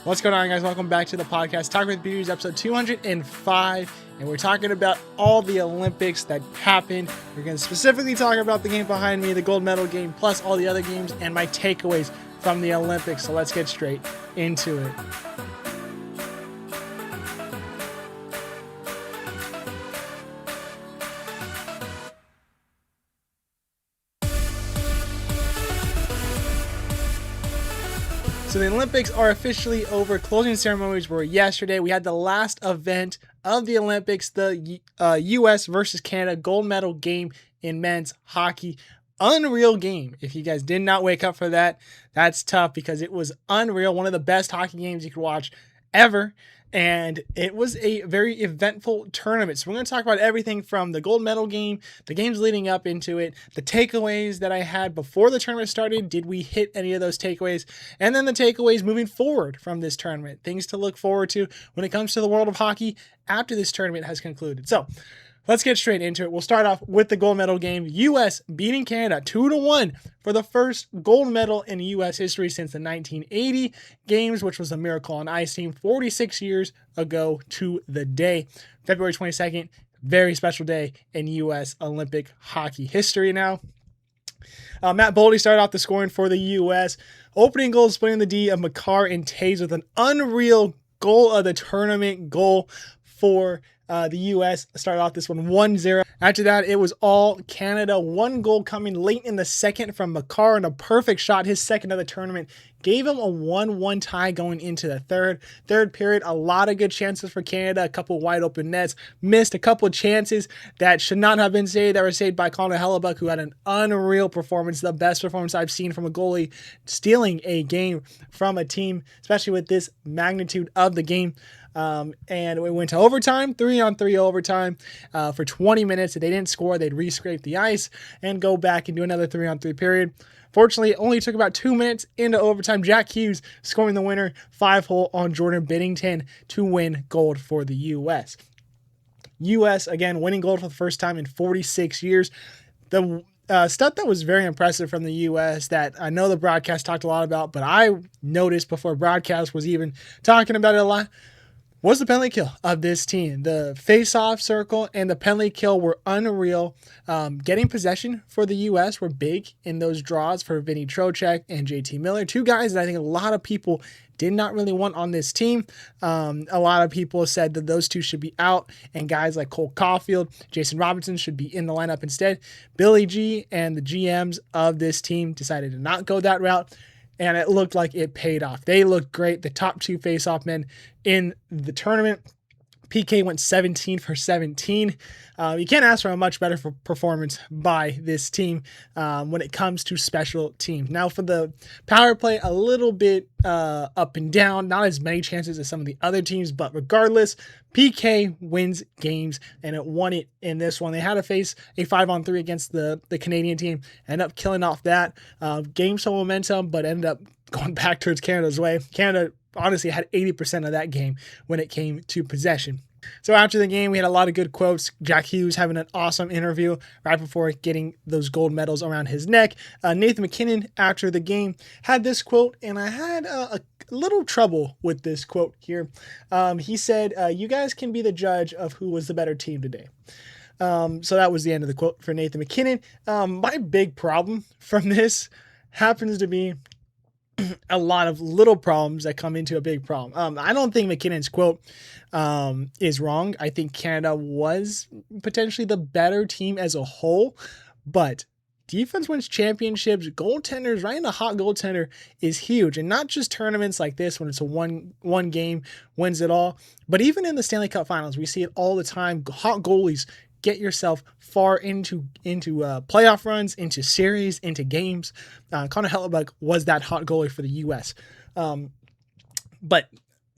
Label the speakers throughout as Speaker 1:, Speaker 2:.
Speaker 1: What's going on, guys? Welcome back to the podcast, Talk with Beauties, episode 205, and we're talking about all the Olympics that happened. We're going to specifically talk about the game behind me, the gold medal game, plus all the other games and my takeaways from the Olympics. So let's get straight into it. So the Olympics are officially over. Closing ceremonies were yesterday. We had the last event of the Olympics, the U.S. versus Canada gold medal game in men's hockey. Unreal game. If you guys did not wake up for that, that's tough because it was unreal. One of the best hockey games you could watch ever. And it was a very eventful tournament. So we're going to talk about everything from the gold medal game, the games leading up into it, the takeaways that I had before the tournament started. Did we hit any of those takeaways? And then the takeaways moving forward from this tournament. Things to look forward to when it comes to the world of hockey after this tournament has concluded. So let's get straight into it. We'll start off with the gold medal game. U.S. beating Canada 2-1 for the first gold medal in U.S. history since the 1980 games, which was a Miracle on Ice team 46 years ago to the day. February 22nd, very special day in U.S. Olympic hockey history now. Matt Boldy started off the scoring for the U.S. Opening goal, splitting the D of Makar and Toews with an unreal goal of the tournament goal for the U.S. Started off this one 1-0. After that, it was all Canada. One goal coming late in the second from Makar and a perfect shot. His second of the tournament gave him a 1-1 tie going into the third period. A lot of good chances for Canada. A couple wide open nets. Missed a couple chances that should not have been saved. That were saved by Connor Hellebuyck, who had an unreal performance. The best performance I've seen from a goalie stealing a game from a team, especially with this magnitude of the game. And we went to overtime, 3-on-3 overtime for 20 minutes. If they didn't score, they'd re-scrape the ice and go back and do another 3-on-3 period. Fortunately, it only took about 2 minutes into overtime. Jack Hughes scoring the winner, 5-hole on Jordan Binnington to win gold for the U.S. U.S., again, winning gold for the first time in 46 years. The stuff that was very impressive from the U.S. that I know the broadcast talked a lot about, but I noticed before broadcast was even talking about it a lot, was the penalty kill of this team. The face-off circle and the penalty kill were unreal. Getting possession for the U.S. were big in those draws for Vinny Trocheck and JT Miller. Two guys that I think a lot of people did not really want on this team. A lot of people said that those two should be out, and guys like Cole Caulfield, Jason Robinson should be in the lineup instead. Billy G and the GMs of this team decided to not go that route, and it looked like it paid off. They looked great. The top two face-off men in the tournament. PK went 17 for 17. You can't ask for a much better performance by this team when it comes to special teams. Now for the power play, a little bit up and down. Not as many chances as some of the other teams, but regardless, PK wins games, and it won it in this one. They had to face a 5-on-3 against the Canadian team, ended up killing off that. Gained some momentum, but ended up going back towards Canada's way. Canada honestly had 80% of that game when it came to possession. So after the game, we had a lot of good quotes. Jack Hughes having an awesome interview right before getting those gold medals around his neck. Nathan MacKinnon, after the game, had this quote, and I had a little trouble with this quote here. He said, you guys can be the judge of who was the better team today. So that was the end of the quote for Nathan MacKinnon. My big problem from this happens to be a lot of little problems that come into a big problem. I don't think McKinnon's quote is wrong. I think Canada was potentially the better team as a whole, but defense wins championships. Goaltenders, right? A hot goaltender is huge, and not just tournaments like this when it's a one game wins it all, but even in the Stanley Cup Finals, we see it all the time. Hot goalies get yourself far into playoff runs, into series, into games. Connor Hellebuyck was that hot goalie for the U.S. But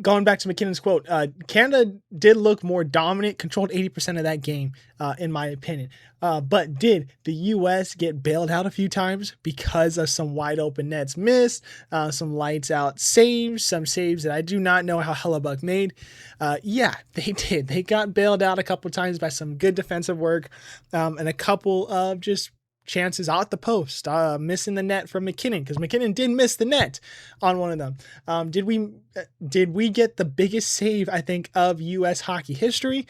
Speaker 1: going back to McKinnon's quote, Canada did look more dominant, controlled 80% of that game, in my opinion. But did the U.S. get bailed out a few times because of some wide open nets missed, some lights out saves, some saves that I do not know how Hellebuyck made? Yeah, they did. They got bailed out a couple times by some good defensive work, and a couple of just chances out the post, missing the net from MacKinnon, because MacKinnon did miss the net on one of them. Did we get the biggest save, I think, of U.S. hockey history,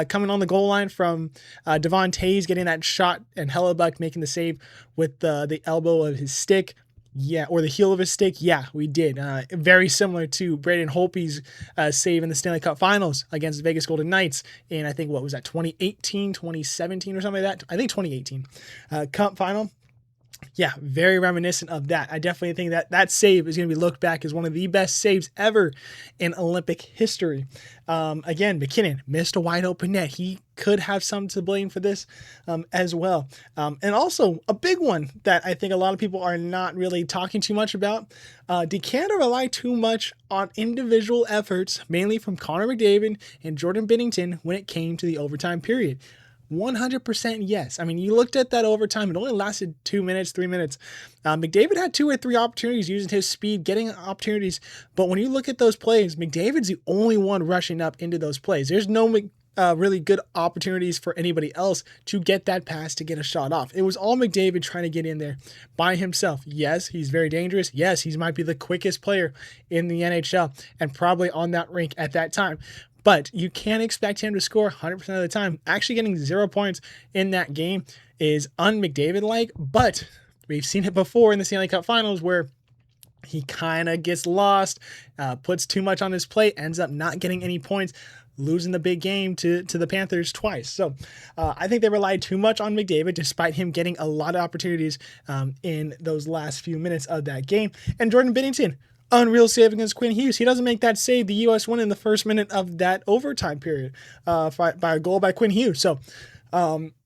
Speaker 1: coming on the goal line from Devon Toews getting that shot and Hellebuck making the save with the elbow of his stick? Yeah, or the heel of his stick. Yeah, we did. Very similar to Braden Holtby's save in the Stanley Cup Finals against the Vegas Golden Knights in, I think, what was that, 2018, 2017 or something like that? I think 2018 Cup Final. Yeah, very reminiscent of that. I definitely think that save is going to be looked back as one of the best saves ever in Olympic history. Again, MacKinnon missed a wide open net. He could have some to blame for this as well. And also a big one that I think a lot of people are not really talking too much about. Did Canada rely too much on individual efforts, mainly from Connor McDavid and Jordan Binnington, when it came to the overtime period? 100% yes. I mean, you looked at that overtime, it only lasted 2 minutes, 3 minutes. McDavid had 2 or 3 opportunities using his speed, getting opportunities. But when you look at those plays, McDavid's the only one rushing up into those plays. There's no really good opportunities for anybody else to get that pass, to get a shot off. It was all McDavid trying to get in there by himself. Yes, he's very dangerous. Yes, he might be the quickest player in the NHL and probably on that rink at that time. But you can't expect him to score 100% of the time. Actually getting 0 points in that game is un-McDavid-like, but we've seen it before in the Stanley Cup Finals where he kind of gets lost, puts too much on his plate, ends up not getting any points, losing the big game to the Panthers twice. So I think they relied too much on McDavid, despite him getting a lot of opportunities in those last few minutes of that game. And Jordan Binnington, unreal save against Quinn Hughes. He doesn't make that save. The U.S. win in the first minute of that overtime period by a goal by Quinn Hughes. So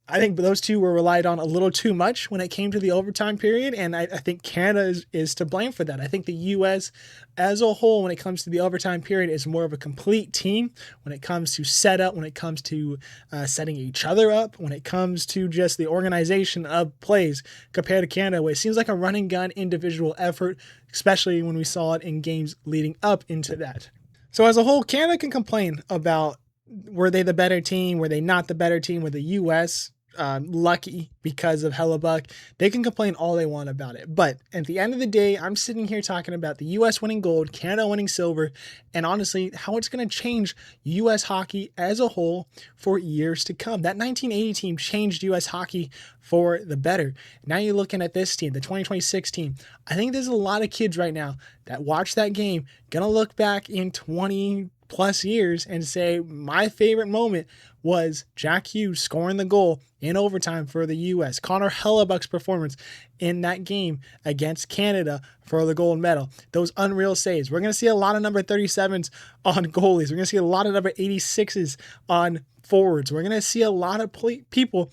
Speaker 1: I think those two were relied on a little too much when it came to the overtime period, and I think Canada is to blame for that. I think the U.S. as a whole, when it comes to the overtime period, is more of a complete team when it comes to setup, when it comes to setting each other up, when it comes to just the organization of plays, compared to Canada, where it seems like a run and gun individual effort, especially when we saw it in games leading up into that. So as a whole, Canada can complain about, were they the better team? Were they not the better team? Were the U.S. Lucky because of Hellebuck? They can complain all they want about it. But at the end of the day, I'm sitting here talking about the U.S. winning gold, Canada winning silver, and honestly, how it's going to change U.S. hockey as a whole for years to come. That 1980 team changed U.S. hockey for the better. Now you're looking at this team, the 2026 team. I think there's a lot of kids right now that watch that game, going to look back in 20 plus years and say, my favorite moment was Jack Hughes scoring the goal in overtime for the U.S. Connor Hellebuck's performance in that game against Canada for the gold medal. Those unreal saves. We're going to see a lot of number 37s on goalies. We're going to see a lot of number 86s on forwards. We're going to see a lot of people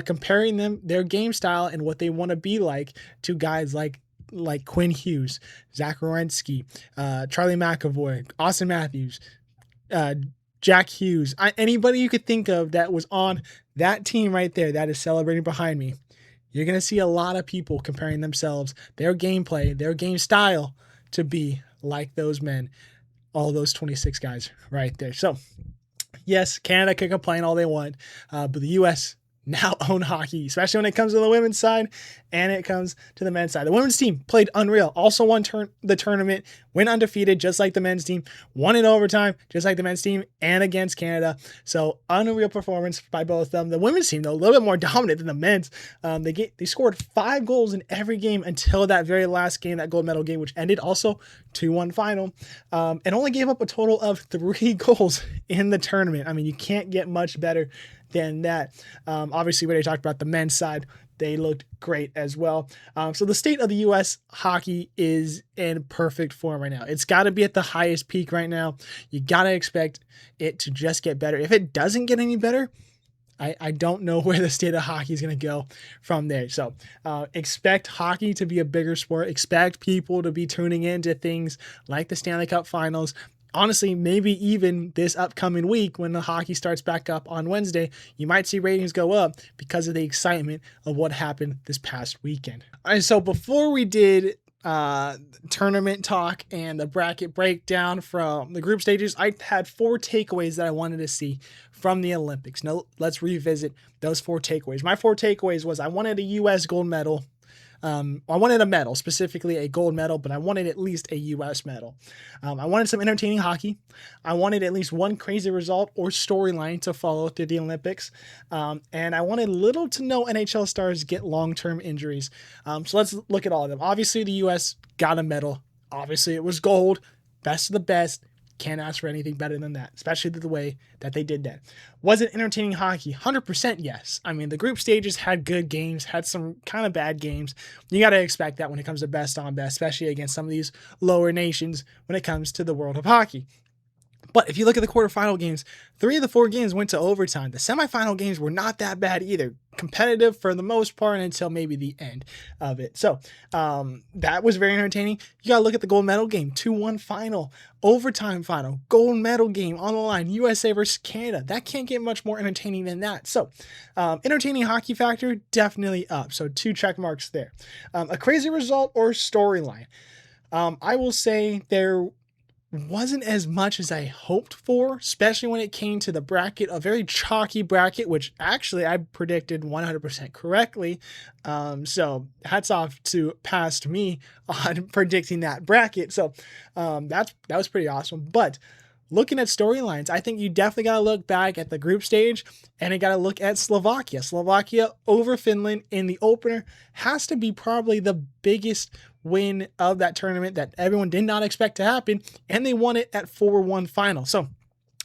Speaker 1: comparing their game style and what they want to be like to guys like Quinn Hughes, Zach Werenski, Charlie McAvoy, Austin Matthews, Jack Hughes, anybody you could think of that was on that team right there that is celebrating behind me. You're going to see a lot of people comparing themselves, their gameplay, their game style to be like those men, all those 26 guys right there. So yes, Canada can complain all they want, but the U.S. now own hockey, especially when it comes to the women's side and it comes to the men's side. The women's team played unreal, also won the tournament, went undefeated just like the men's team, won in overtime just like the men's team and against Canada. So unreal performance by both of them. The women's team, though, a little bit more dominant than the men's. They scored 5 goals in every game until that very last game, that gold medal game, which ended also 2-1 final, and only gave up a total of 3 goals in the tournament. I mean, you can't get much better than that. Obviously, we already talked about the men's side. They looked great as well. So the state of the U.S. hockey is in perfect form right now. It's got to be at the highest peak right now. You got to expect it to just get better. If it doesn't get any better, I don't know where the state of hockey is going to go from there. So expect hockey to be a bigger sport. Expect people to be tuning into things like the Stanley Cup Finals. Honestly, maybe even this upcoming week when the hockey starts back up on Wednesday, you might see ratings go up because of the excitement of what happened this past weekend. All right, so before we did tournament talk and the bracket breakdown from the group stages, I had 4 takeaways that I wanted to see from the Olympics. Now, let's revisit those 4 takeaways. My 4 takeaways was I wanted a U.S. gold medal. I wanted a medal, specifically a gold medal, but I wanted at least a U.S. medal. I wanted some entertaining hockey. I wanted at least one crazy result or storyline to follow through the Olympics. And I wanted little to no NHL stars get long-term injuries. So let's look at all of them. Obviously, the U.S. got a medal. Obviously, it was gold. Best of the best. Can't ask for anything better than that, especially the way that they did that. Was it entertaining hockey? 100% yes. I mean, the group stages had good games, had some kind of bad games. You got to expect that when it comes to best on best, especially against some of these lower nations when it comes to the world of hockey. But if you look at the quarterfinal games, 3 of the 4 games went to overtime. The semifinal games were not that bad either. Competitive for the most part until maybe the end of it. So that was very entertaining. You got to look at the gold medal game, 2-1 final, overtime final, gold medal game on the line, USA versus Canada. That can't get much more entertaining than that. So entertaining hockey factor, definitely up. So 2 check marks there. A crazy result or storyline. I will say there wasn't as much as I hoped for, especially when it came to the bracket, a very chalky bracket, which actually I predicted 100% correctly. So hats off to past me on predicting that bracket. So that was pretty awesome. But looking at storylines, I think you definitely got to look back at the group stage and you got to look at Slovakia. Slovakia over Finland in the opener has to be probably the biggest win of that tournament that everyone did not expect to happen, and they won it at 4-1 final. So,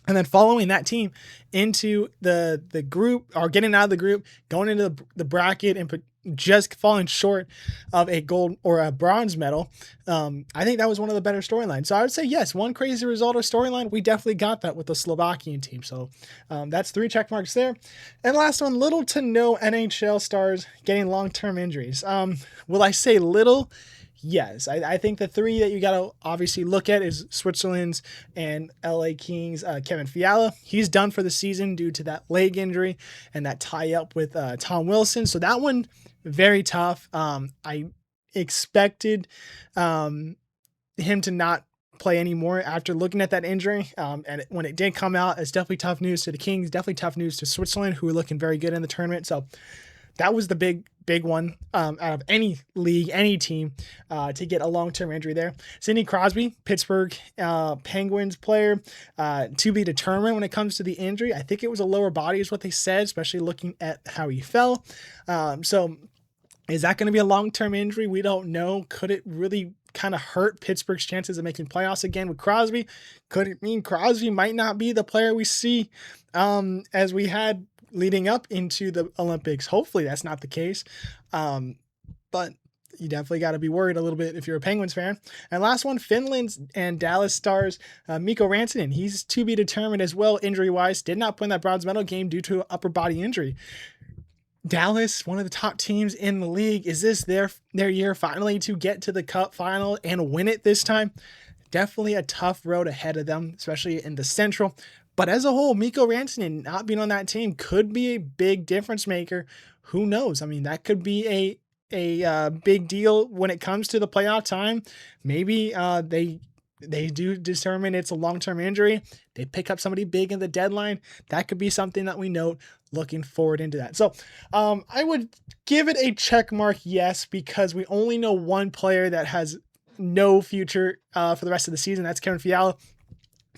Speaker 1: and then following that team into the group, or getting out of the group, going into the bracket and just falling short of a gold or a bronze medal, I think that was one of the better storylines. So I would say yes, one crazy result or storyline, we definitely got that with the Slovakian team. So that's 3 check marks there. And last one, little to no NHL stars getting long-term injuries. Will I say little? Yes, I think the 3 that you got to obviously look at is Switzerland's and LA Kings, Kevin Fiala. He's done for the season due to that leg injury and that tie-up with Tom Wilson. So that one, very tough. I expected him to not play anymore after looking at that injury. And when it did come out, it's definitely tough news to the Kings, definitely tough news to Switzerland, who were looking very good in the tournament. So that was the big one out of any league, any team to get a long-term injury there. Sidney Crosby, Pittsburgh Penguins player, to be determined when it comes to the injury. I think it was a lower body is what they said, especially looking at how he fell. So is that going to be a long-term injury? We don't know. Could it really kind of hurt Pittsburgh's chances of making playoffs again with Crosby? Could it mean Crosby might not be the player we see as we had leading up into the Olympics? Hopefully that's not the case. But you definitely got to be worried a little bit if you're a Penguins fan. And last one, Finland's and Dallas Stars, Mikko Rantanen. He's to be determined as well injury-wise. Did not play in that bronze medal game due to an upper body injury. Dallas, one of the top teams in the league. Is this their year finally to get to the Cup final and win it this time? Definitely a tough road ahead of them, especially in the Central. But as a whole, Mikko Rantanen not being on that team could be a big difference maker. Who knows? I mean, that could be a big deal when it comes to the playoff time. Maybe they do determine it's a long-term injury. They pick up somebody big in the deadline. That could be something that we note looking forward into that. So I would give it a check mark, yes, because we only know one player that has no future for the rest of the season. That's Kevin Fiala.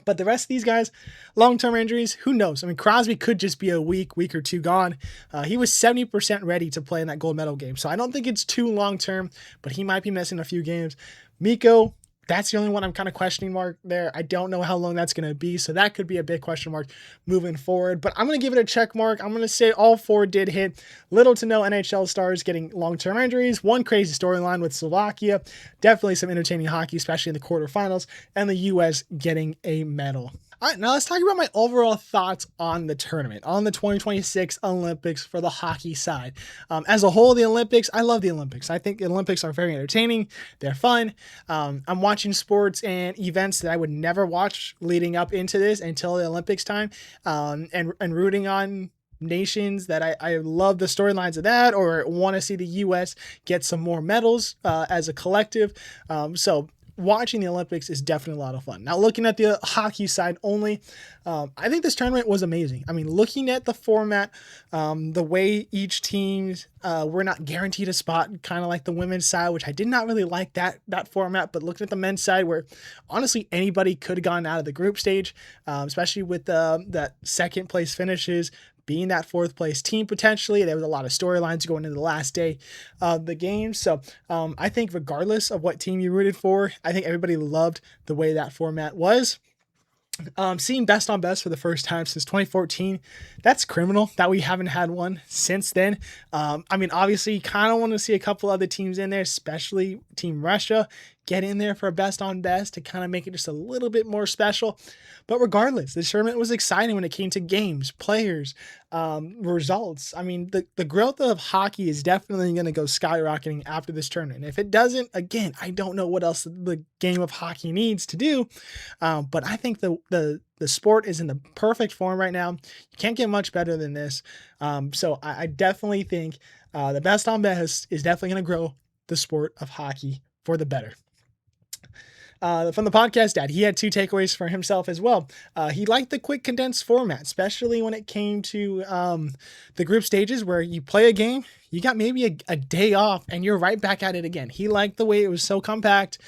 Speaker 1: But the rest of these guys, long-term injuries, who knows? I mean, Crosby could just be a week or two gone. He was 70% ready to play in that gold medal game. So I don't think it's too long-term, but he might be missing a few games. Mikko, that's the only one I'm kind of questioning mark there. I don't know how long that's going to be. So that could be a big question mark moving forward. But I'm going to give it a check mark. I'm going to say all 4 did hit. Little to no NHL stars getting long-term injuries. One crazy storyline with Slovakia. Definitely some entertaining hockey, especially in the quarterfinals. And the U.S. getting a medal. All right, now let's talk about my overall thoughts on the tournament, on the 2026 Olympics for the hockey side. As a whole, the Olympics, I love the Olympics. I think the Olympics are very entertaining. They're fun. I'm watching sports and events that I would never watch leading up into this until the Olympics time, and rooting on nations that I love the storylines of that, or want to see the U.S. get some more medals as a collective. So watching the Olympics is definitely a lot of fun. Now, looking at the hockey side only, I think this tournament was amazing. I mean, looking at the format, the way each team were not guaranteed a spot, kind of like the women's side, which I did not really like that format. But looking at the men's side, where honestly anybody could have gone out of the group stage, especially with that second place finishes, being that fourth place team potentially. There was a lot of storylines going into the last day of the game. So I think regardless of what team you rooted for, I think everybody loved the way that format was. Seeing best on best for the first time since 2014, that's criminal that we haven't had one since then. I mean, obviously, you kind of want to see a couple other teams in there, especially Team Russia, get in there for a best on best to kind of make it just a little bit more special. But regardless, the tournament was exciting when it came to games, players, results. I mean, the growth of hockey is definitely going to go skyrocketing after this tournament. If it doesn't, again, I don't know what else the game of hockey needs to do. But I think the sport is in the perfect form right now. You can't get much better than this. So I definitely think the best on best is definitely going to grow the sport of hockey for the better. From the podcast dad, he had 2 takeaways for himself as well. He liked the quick condensed format, especially when it came to the group stages where you play a game, you got maybe a day off and you're right back at it again. He liked the way it was so compact,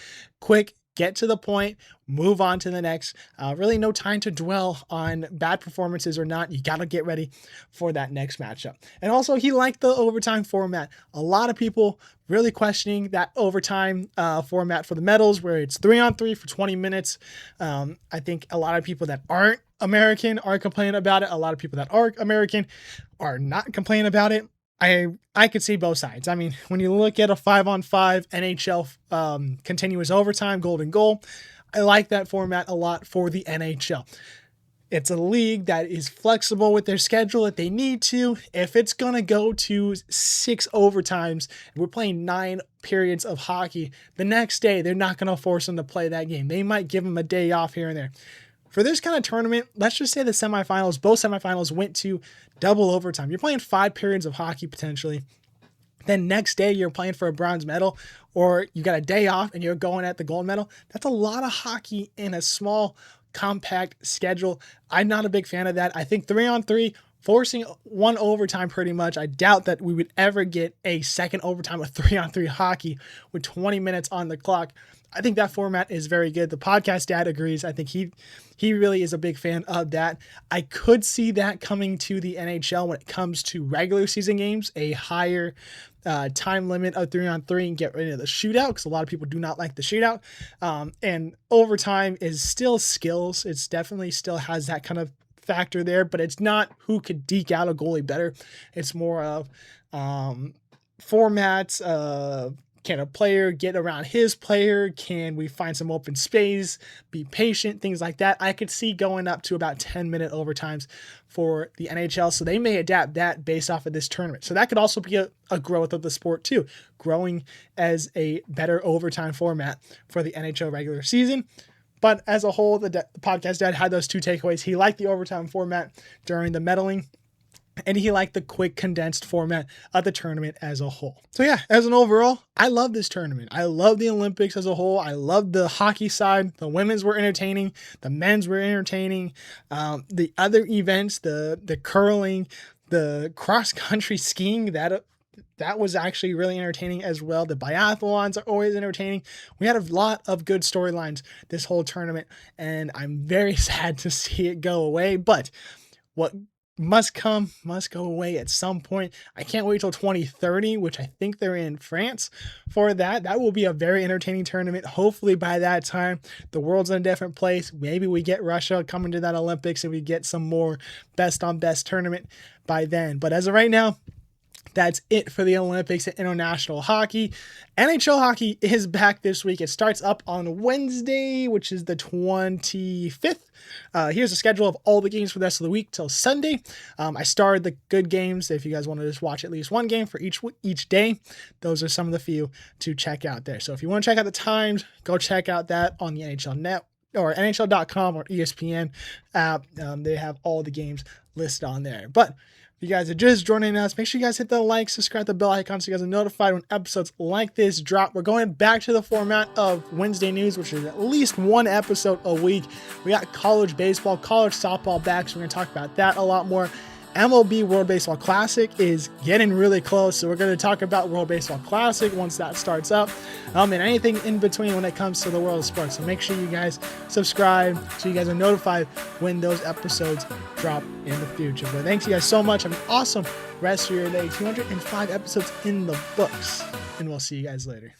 Speaker 1: quick, get to the point, move on to the next. Really no time to dwell on bad performances or not. You got to get ready for that next matchup. And also he liked the overtime format. A lot of people really questioning that overtime format for the medals where it's 3-on-3 for 20 minutes. I think a lot of people that aren't American are complaining about it. A lot of people that are American are not complaining about it. I could see both sides. I mean, when you look at a 5-on-5 NHL continuous overtime golden goal, I like that format a lot for the NHL. It's a league that is flexible with their schedule if they need to. If it's going to go to 6 overtimes, and we're playing 9 periods of hockey, the next day they're not going to force them to play that game. They might give them a day off here and there. For this kind of tournament, let's just say the semifinals, both semifinals went to double overtime. You're playing 5 periods of hockey potentially. Then next day you're playing for a bronze medal, or you got a day off and you're going at the gold medal. That's a lot of hockey in a small, compact schedule. I'm not a big fan of that. I think 3-on-3, forcing 1 overtime pretty much. I doubt that we would ever get a second overtime of 3-on-3 hockey with 20 minutes on the clock. I think that format is very good. The podcast dad agrees. I think he really is a big fan of that. I could see that coming to the NHL when it comes to regular season games, a higher time limit of 3-on-3 and get rid of the shootout, because a lot of people do not like the shootout. And overtime is still skills. It's definitely still has that kind of factor there, but it's not who could deke out a goalie better. It's more of formats. Can a player get around his player? Can we find some open space? Be patient, things like that. I could see going up to about 10-minute overtimes for the NHL. So they may adapt that based off of this tournament. So that could also be a growth of the sport too, growing as a better overtime format for the NHL regular season. But as a whole, the podcast dad had those 2 takeaways. He liked the overtime format during the medaling, and he liked the quick condensed format of the tournament as a whole. So yeah, as an overall, I love this tournament. I love the Olympics as a whole. I love the hockey side. The women's were entertaining. The men's were entertaining. The other events, the curling, the cross-country skiing, that was actually really entertaining as well. The biathlons are always entertaining. We had a lot of good storylines this whole tournament, and I'm very sad to see it go away. But what must go away at some point. I can't wait till 2030, which I think they're in France for that. That will be a very entertaining tournament. Hopefully by that time, the world's in a different place. Maybe we get Russia coming to that Olympics and we get some more best on best tournament by then. But as of right now, that's it for the Olympics and international hockey. NHL hockey is back this week. It starts up on Wednesday, which is the 25th. Here's the schedule of all the games for the rest of the week till Sunday. I starred the good games. If you guys want to just watch at least one game for each day, those are some of the few to check out there. So if you want to check out the times, go check out that on the NHL Net or NHL.com or ESPN app. They have all the games listed on there. But If you guys are just joining us, make sure you guys hit the like, subscribe, the bell icon so you guys are notified when episodes like this drop. We're going back to the format of Wednesday news, which is at least one episode a week. We got college baseball, college softball back, so we're going to talk about that a lot more. MLB World Baseball Classic is getting really close, so we're going to talk about World Baseball Classic once that starts up, and anything in between when it comes to the world of sports. So make sure you guys subscribe so you guys are notified when those episodes drop in the future. But thanks you guys so much. Have an awesome rest of your day. 205 episodes in the books, and we'll see you guys later.